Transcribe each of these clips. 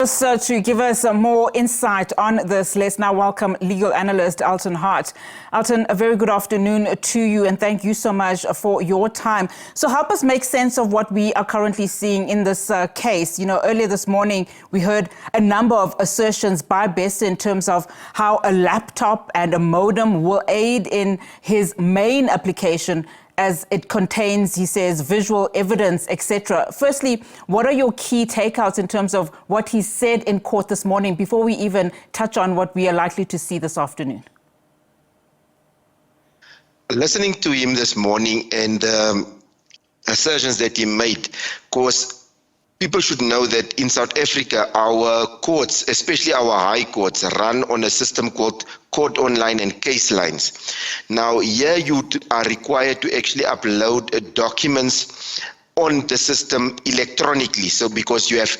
Just to give us more insight on this, let's now welcome legal analyst Elton Hart. Elton, a very good afternoon to you, and thank you so much for your time. So help us make sense of what we are currently seeing in this case. You know, earlier this morning, we heard a number of assertions by Bester in terms of how a laptop and a modem will aid in his main application, as it contains, he says, visual evidence, etc. Firstly, what are your key takeouts in terms of what he said in court this morning before we even touch on what we are likely to see this afternoon? Listening to him this morning and assertions that he made, of course, people should know that in South Africa, our courts, especially our high courts, run on a system called Court Online and Case Lines. Now, here you are required to actually upload documents on the system electronically. So because you have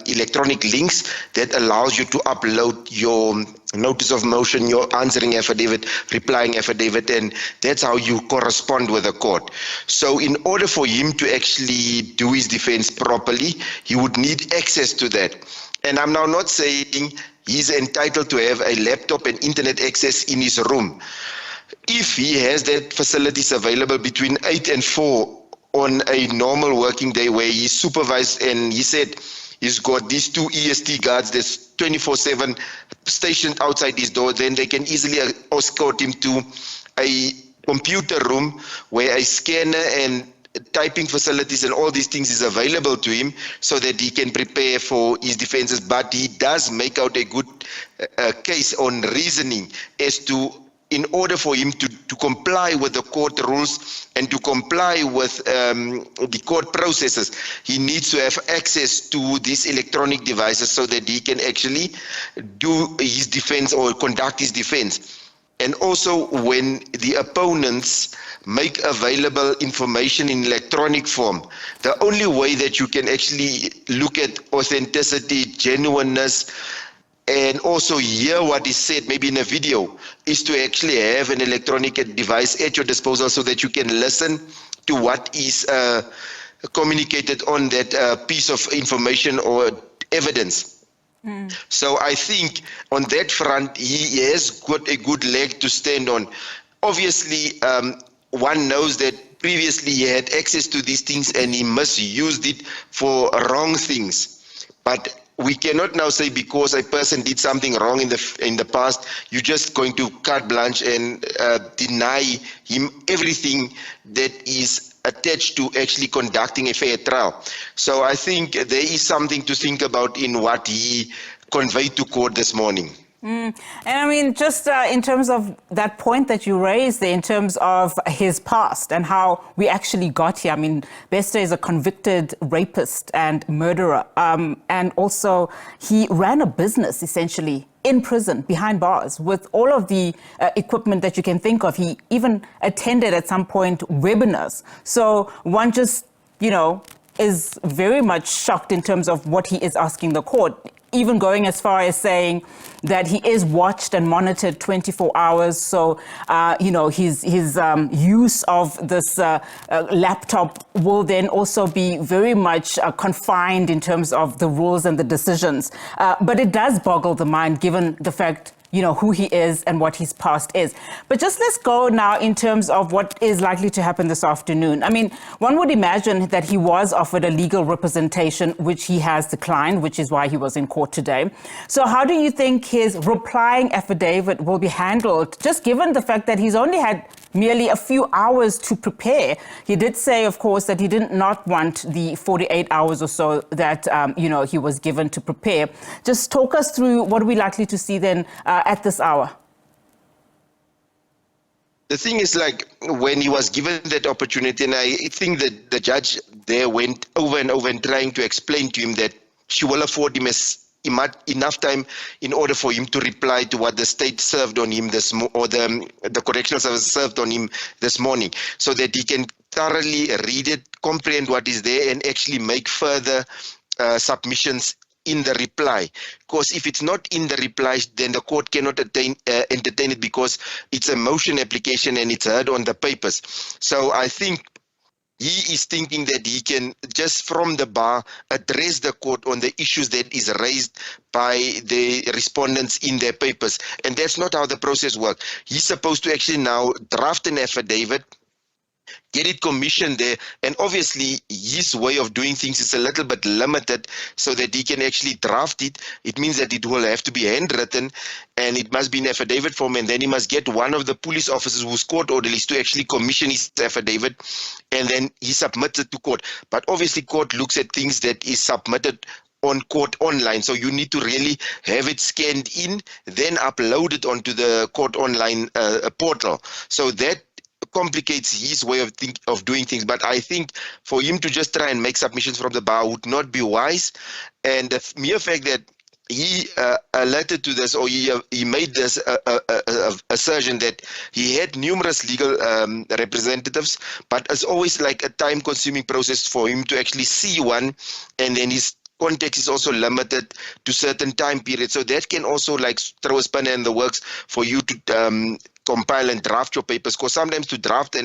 electronic links that allows you to upload your notice of motion, your answering affidavit, replying affidavit, and that's how you correspond with the court. So in order for him to actually do his defense properly, he would need access to that. And I'm now not saying he's entitled to have a laptop and internet access in his room. If he has that facilities available between 8 and 4 on a normal working day where he's supervised, and he said he's got these 2 EST guards that's 24/7 stationed outside his door, then they can easily escort him to a computer room where a scanner and typing facilities and all these things is available to him so that he can prepare for his defenses. But he does make out a good case on reasoning as to, in order for him to comply with the court rules and to comply with the court processes, he needs to have access to these electronic devices so that he can actually do his defense or conduct his defense. And also, when the opponents make available information in electronic form, the only way that you can actually look at authenticity, genuineness, and also hear what is said, maybe in a video, is to actually have an electronic device at your disposal so that you can listen to what is communicated on that piece of information or evidence. So I think on that front, he has got a good leg to stand on. Obviously, one knows that previously he had access to these things and he misused it for wrong things. But we cannot now say because a person did something wrong in the past, you're just going to carte blanche and deny him everything that is attached to actually conducting a fair trial. So I think there is something to think about in what he conveyed to court this morning. And I mean, just in terms of that point that you raised there, in terms of his past and how we actually got here. I mean, Bester is a convicted rapist and murderer. And also, he ran a business, essentially, in prison, behind bars, with all of the equipment that you can think of. He even attended at some point webinars. So one just, you know, is very much shocked in terms of what he is asking the court, even going as far as saying that he is watched and monitored 24 hours. So, you know, his use of this laptop will then also be very much confined in terms of the rules and the decisions. But it does boggle the mind, given the fact, you know, who he is and what his past is. But just let's go now in terms of what is likely to happen this afternoon. I mean, one would imagine that he was offered a legal representation, which he has declined, which is why he was in court today. So how do you think his replying affidavit will be handled, just given the fact that he's only had merely a few hours to prepare? He did say, of course, that he did not want the 48 hours or so that, you know, he was given to prepare. Just talk us through what we're likely to see then at this hour. The thing is, like, when he was given that opportunity, and I think that the judge there went over and over and trying to explain to him that she will afford him enough time in order for him to reply to what the state served on him or the correctional service served on him this morning, so that he can thoroughly read it, comprehend what is there, and actually make further submissions in the reply. Because if it's not in the reply, then the court cannot entertain it, because it's a motion application and it's heard on the papers. So I think he is thinking that he can just from the bar address the court on the issues that is raised by the respondents in their papers. And that's not how the process works. He's supposed to actually now draft an affidavit, get it commissioned there, and obviously his way of doing things is a little bit limited, so that he can actually draft it. It means that it will have to be handwritten, and it must be in affidavit form, and then he must get one of the police officers who's court orderlies to actually commission his affidavit, and then he submits it to court. But obviously court looks at things that is submitted on court online, so you need to really have it scanned in, then upload it onto the court online portal. So that complicates his way of doing things. But I think for him to just try and make submissions from the bar would not be wise. And the mere fact that he alerted to this, or he made this assertion that he had numerous legal representatives, but it's always like a time-consuming process for him to actually see one, and then his context is also limited to certain time periods. So that can also like throw a spanner in the works for you to compile and draft your papers, because sometimes to draft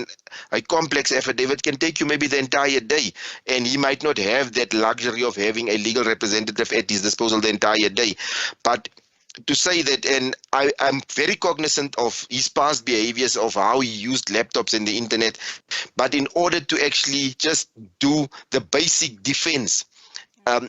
a complex affidavit can take you maybe the entire day, and he might not have that luxury of having a legal representative at his disposal the entire day. But to say that, and I'm very cognizant of his past behaviors, of how he used laptops and the internet, but in order to actually just do the basic defense,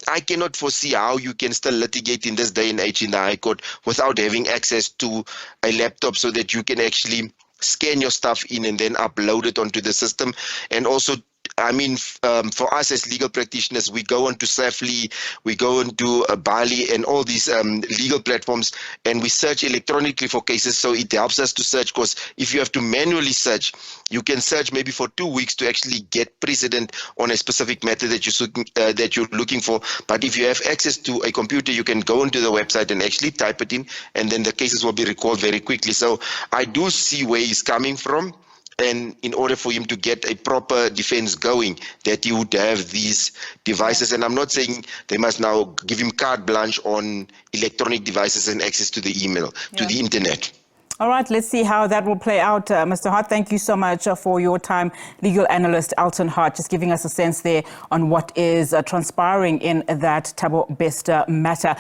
I cannot foresee how you can still litigate in this day and age in the High Court without having access to a laptop, so that you can actually scan your stuff in and then upload it onto the system. And also, I mean, for us as legal practitioners, we go onto Safely, we go into Bali and all these legal platforms, and we search electronically for cases. So it helps us to search, because if you have to manually search, you can search maybe for 2 weeks to actually get precedent on a specific matter that you're looking for. But if you have access to a computer, you can go onto the website and actually type it in, and then the cases will be recalled very quickly. So I do see where he's coming from. And in order for him to get a proper defense going, that he would have these devices. And I'm not saying they must now give him carte blanche on electronic devices and access to the email, to the internet. All right, let's see how that will play out. Mr. Hart, thank you so much for your time. Legal analyst Elton Hart, just giving us a sense there on what is transpiring in that Thabo Bester matter.